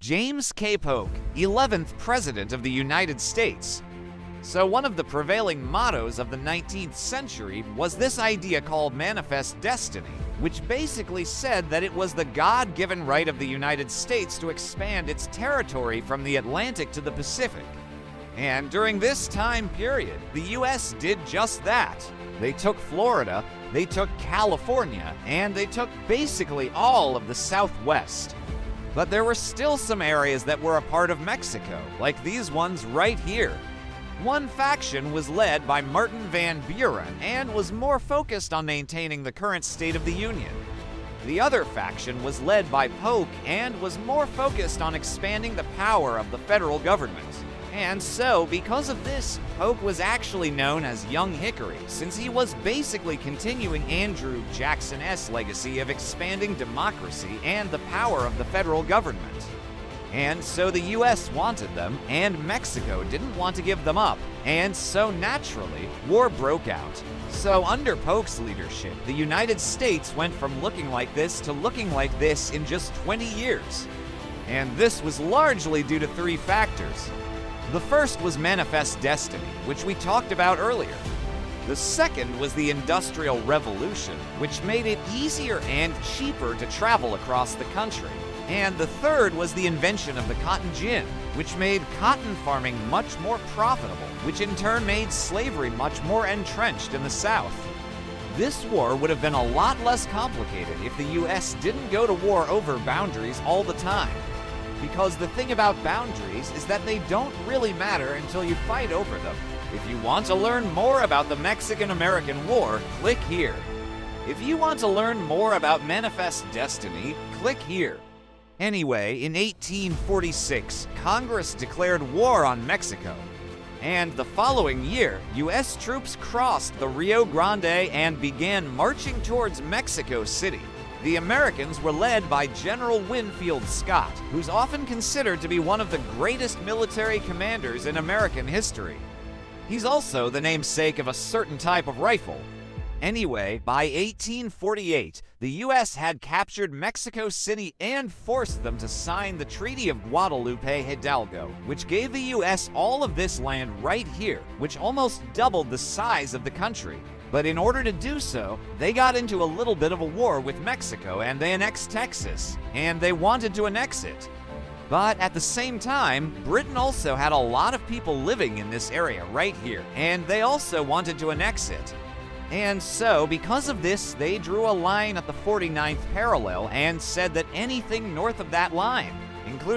James K. Polk, 11th President of the United States. So one of the prevailing mottos of the 19th century was this idea called Manifest Destiny, which basically said that it was the God-given right of the United States to expand its territory from the Atlantic to the Pacific. And during this time period, the U.S. did just that. They took Florida, they took California, and they took basically all of the Southwest. But there were still some areas that were a part of Mexico, like these ones right here. One faction was led by Martin Van Buren and was more focused on maintaining the current state of the Union. The other faction was led by Polk and was more focused on expanding the power of the federal government. And so, because of this, Polk was actually known as Young Hickory, since he was basically continuing Andrew Jackson's legacy of expanding democracy and the power of the federal government. And so the US wanted them, and Mexico didn't want to give them up, and so naturally, war broke out. So under Polk's leadership, the United States went from looking like this to looking like this in just 20 years. And this was largely due to three factors. The first was Manifest Destiny, which we talked about earlier. The second was the Industrial Revolution, which made it easier and cheaper to travel across the country. And the third was the invention of the cotton gin, which made cotton farming much more profitable, which in turn made slavery much more entrenched in the South. This war would have been a lot less complicated if the US didn't go to war over boundaries all the time. Because the thing about boundaries is that they don't really matter until you fight over them. If you want to learn more about the Mexican-American War, click here. If you want to learn more about Manifest Destiny, click here. Anyway, in 1846, Congress declared war on Mexico. And the following year, US troops crossed the Rio Grande and began marching towards Mexico City. The Americans were led by General Winfield Scott, who's often considered to be one of the greatest military commanders in American history. He's also the namesake of a certain type of rifle. Anyway, by 1848, the U.S. had captured Mexico City and forced them to sign the Treaty of Guadalupe Hidalgo, which gave the U.S. all of this land right here, which almost doubled the size of the country. But in order to do so, they got into a little bit of a war with Mexico and they annexed Texas, and they wanted to annex it. But at the same time, Britain also had a lot of people living in this area right here, and they also wanted to annex it. And so, because of this, they drew a line at the 49th parallel and said that anything north of that line, including